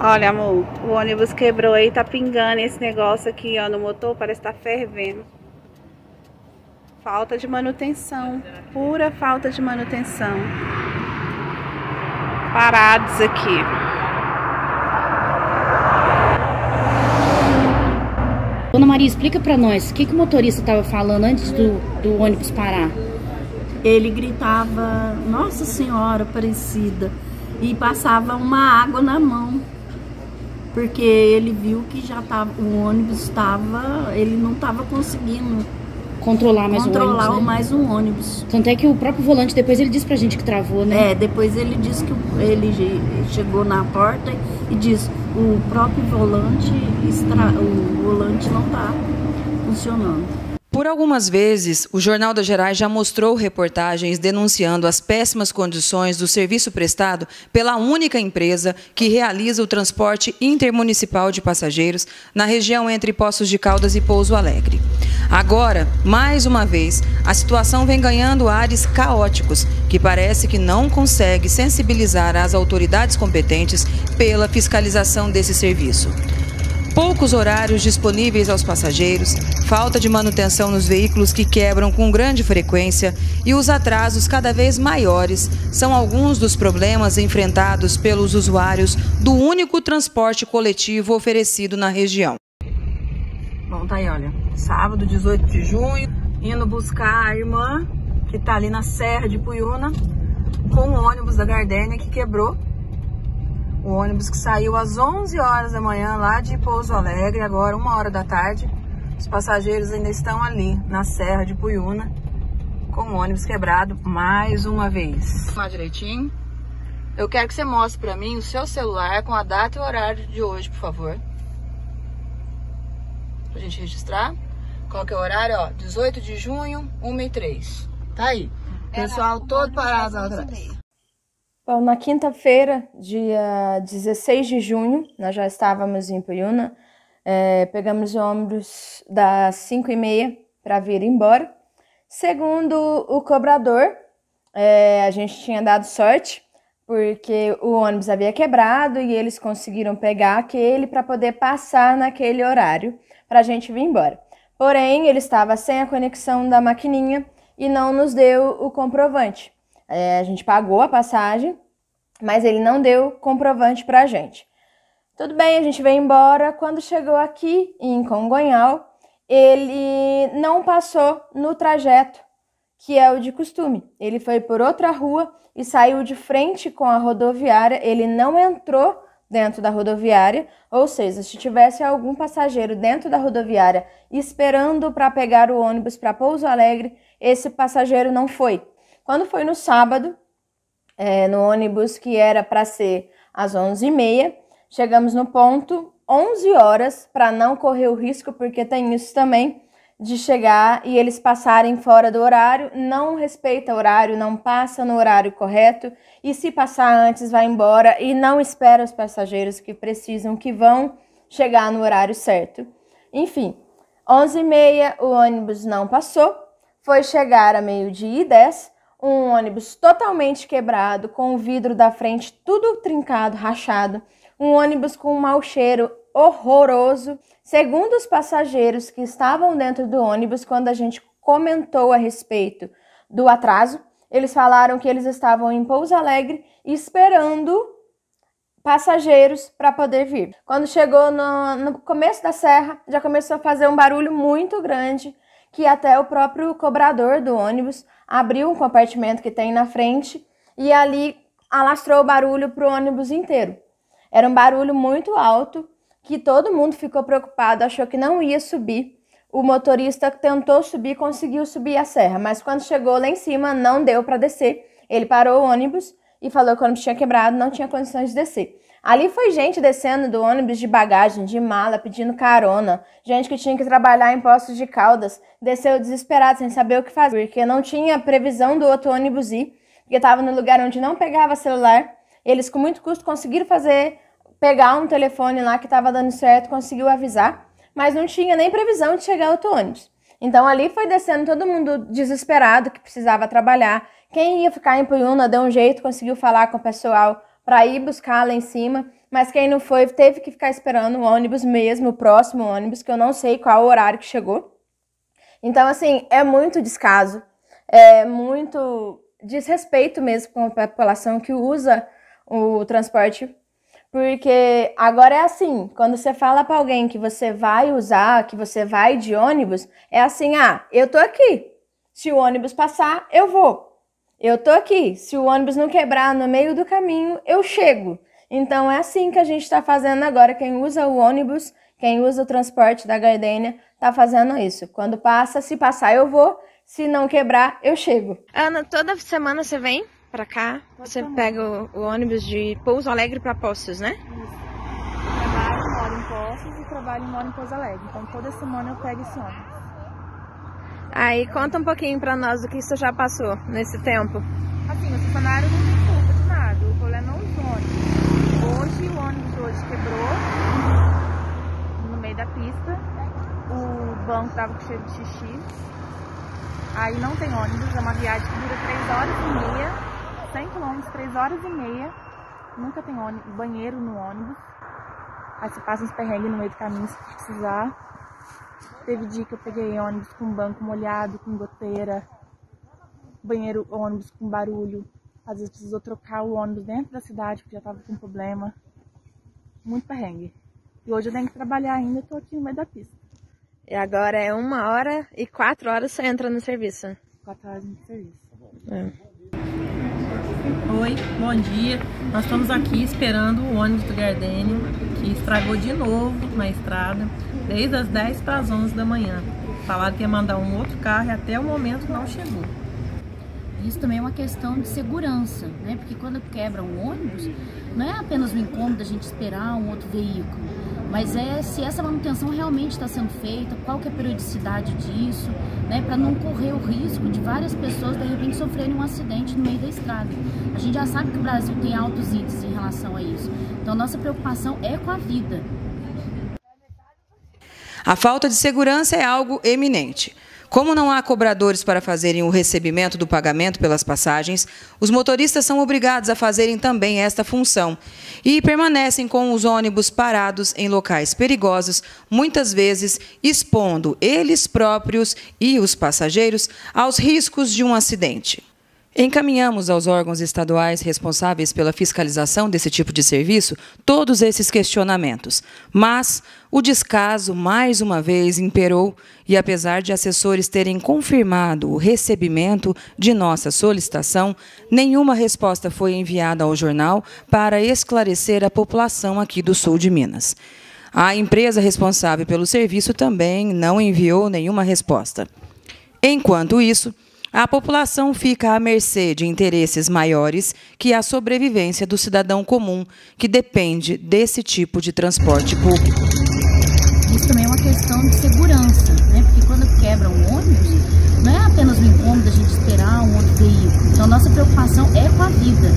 Olha, amor, o ônibus quebrou aí, tá pingando esse negócio aqui, ó, no motor, parece que tá fervendo. Falta de manutenção, pura falta de manutenção. Parados aqui. Dona Maria, explica pra nós, o que o motorista tava falando antes do ônibus parar? Ele gritava, Nossa Senhora Aparecida, e passava uma água na mão. Porque ele viu que já tava, o ônibus estava, ele não estava conseguindo Controlar mais um ônibus. Tanto é que o próprio volante, depois ele disse pra gente que travou, né? É, depois ele disse que ele chegou na porta e disse, o próprio volante, o volante não tá funcionando. Por algumas vezes, o Jornal das Gerais já mostrou reportagens denunciando as péssimas condições do serviço prestado pela única empresa que realiza o transporte intermunicipal de passageiros na região entre Poços de Caldas e Pouso Alegre. Agora, mais uma vez, a situação vem ganhando ares caóticos, que parece que não consegue sensibilizar as autoridades competentes pela fiscalização desse serviço. Poucos horários disponíveis aos passageiros, falta de manutenção nos veículos que quebram com grande frequência e os atrasos cada vez maiores são alguns dos problemas enfrentados pelos usuários do único transporte coletivo oferecido na região. Bom, tá aí, olha, sábado, 18 de junho, indo buscar a irmã que tá ali na Serra de Puyuna com o ônibus da Gardênia que quebrou. O ônibus que saiu às 11 horas da manhã lá de Pouso Alegre, agora 1 hora da tarde. Os passageiros ainda estão ali na Serra de Puyuna com o ônibus quebrado mais uma vez. Vamos lá direitinho. Eu quero que você mostre para mim o seu celular com a data e o horário de hoje, por favor. Pra gente registrar. Qual que é o horário? Ó, 18 de junho, 1h03. Tá aí. Pessoal todo parado lá atrás. Bom, na quinta-feira, dia 16 de junho, nós já estávamos em Puyuna, pegamos o ônibus das 5h30 para vir embora. Segundo o cobrador, a gente tinha dado sorte, porque o ônibus havia quebrado e eles conseguiram pegar aquele para poder passar naquele horário para a gente vir embora. Porém, ele estava sem a conexão da maquininha e não nos deu o comprovante. A gente pagou a passagem, mas ele não deu comprovante pra gente. Tudo bem, a gente veio embora. Quando chegou aqui em Congonhal, ele não passou no trajeto, que é o de costume. Ele foi por outra rua e saiu de frente com a rodoviária. Ele não entrou dentro da rodoviária, ou seja, se tivesse algum passageiro dentro da rodoviária esperando para pegar o ônibus para Pouso Alegre, esse passageiro não foi. Quando foi no sábado, no ônibus que era para ser às 11h30, chegamos no ponto 11 horas para não correr o risco, porque tem isso também de chegar e eles passarem fora do horário, não respeita o horário, não passa no horário correto e se passar antes vai embora e não espera os passageiros que precisam, que vão chegar no horário certo. Enfim, 11h30 o ônibus não passou, foi chegar a 12h10, um ônibus totalmente quebrado, com o vidro da frente tudo trincado, rachado, um ônibus com um mau cheiro horroroso. Segundo os passageiros que estavam dentro do ônibus, quando a gente comentou a respeito do atraso, eles falaram que eles estavam em Pouso Alegre esperando passageiros para poder vir. Quando chegou no começo da serra, já começou a fazer um barulho muito grande, que até o próprio cobrador do ônibus abriu um compartimento que tem na frente e ali alastrou o barulho para o ônibus inteiro. Era um barulho muito alto, que todo mundo ficou preocupado, achou que não ia subir. O motorista tentou subir, conseguiu subir a serra, mas quando chegou lá em cima não deu para descer. Ele parou o ônibus e falou que o ônibus tinha quebrado, não tinha condições de descer. Ali foi gente descendo do ônibus de bagagem, de mala, pedindo carona. Gente que tinha que trabalhar em Poços de Caldas, desceu desesperado, sem saber o que fazer, porque não tinha previsão do outro ônibus ir, porque estava no lugar onde não pegava celular. Eles, com muito custo, conseguiram pegar um telefone lá que estava dando certo, conseguiu avisar, mas não tinha nem previsão de chegar outro ônibus. Então ali foi descendo todo mundo desesperado, que precisava trabalhar. Quem ia ficar em Puyuna deu um jeito, conseguiu falar com o pessoal para ir buscar lá em cima, mas quem não foi teve que ficar esperando o ônibus mesmo, o próximo ônibus, que eu não sei qual o horário que chegou. Então, assim, é muito descaso, é muito desrespeito mesmo com a população que usa o transporte, porque agora é assim, quando você fala para alguém que você vai usar, que você vai de ônibus, é assim, eu tô aqui, se o ônibus passar, eu vou. Eu tô aqui, se o ônibus não quebrar no meio do caminho, eu chego. Então é assim que a gente está fazendo agora, quem usa o ônibus, quem usa o transporte da Gardênia, tá fazendo isso. Quando passa, se passar eu vou, se não quebrar, eu chego. Ana, toda semana você vem pra cá, você pega o ônibus de Pouso Alegre pra Poços, né? Isso. Eu trabalho, moro em Poços e trabalho e moro em Pouso Alegre. Então toda semana eu pego esse ônibus. Aí conta um pouquinho pra nós do que você já passou nesse tempo. Assim, o funcionário não tem culpa de nada, o problema é os ônibus. O ônibus quebrou no meio da pista, o banco tava cheio de xixi, aí não tem ônibus, é uma viagem que dura 3 horas e meia, 100 km, 3 horas e meia, nunca tem ônibus, banheiro no ônibus, aí você passa uns perrengues no meio do caminho se precisar. Teve dia que eu peguei ônibus com banco molhado, com goteira, banheiro, ônibus com barulho. Às vezes precisou trocar o ônibus dentro da cidade, porque já estava com problema. Muito perrengue. E hoje eu tenho que trabalhar ainda, estou aqui no meio da pista. E agora é 1h e 4 horas você entra no serviço. 4 horas no serviço. Oi, bom dia. Nós estamos aqui esperando o ônibus do Gardênia, que estragou de novo na estrada, desde as 10 para as 11 da manhã. Falaram que ia mandar um outro carro e até o momento não chegou. Isso também é uma questão de segurança, né? Porque quando quebra um ônibus, não é apenas o incômodo da gente esperar um outro veículo, mas é se essa manutenção realmente está sendo feita, qual que é a periodicidade disso, né? Para não correr o risco de várias pessoas de repente sofrerem um acidente no meio da estrada. A gente já sabe que o Brasil tem altos índices em relação a isso, então nossa preocupação é com a vida. A falta de segurança é algo eminente. Como não há cobradores para fazerem o recebimento do pagamento pelas passagens, os motoristas são obrigados a fazerem também esta função e permanecem com os ônibus parados em locais perigosos, muitas vezes expondo eles próprios e os passageiros aos riscos de um acidente. Encaminhamos aos órgãos estaduais responsáveis pela fiscalização desse tipo de serviço todos esses questionamentos, mas o descaso mais uma vez imperou e, apesar de assessores terem confirmado o recebimento de nossa solicitação, nenhuma resposta foi enviada ao jornal para esclarecer a população aqui do sul de Minas. A empresa responsável pelo serviço também não enviou nenhuma resposta. Enquanto isso, a população fica à mercê de interesses maiores que a sobrevivência do cidadão comum, que depende desse tipo de transporte público. Isso também é uma questão de segurança, né? Porque quando quebra um ônibus, não é apenas o incômodo da gente esperar um outro veículo. Então, nossa preocupação é com a vida.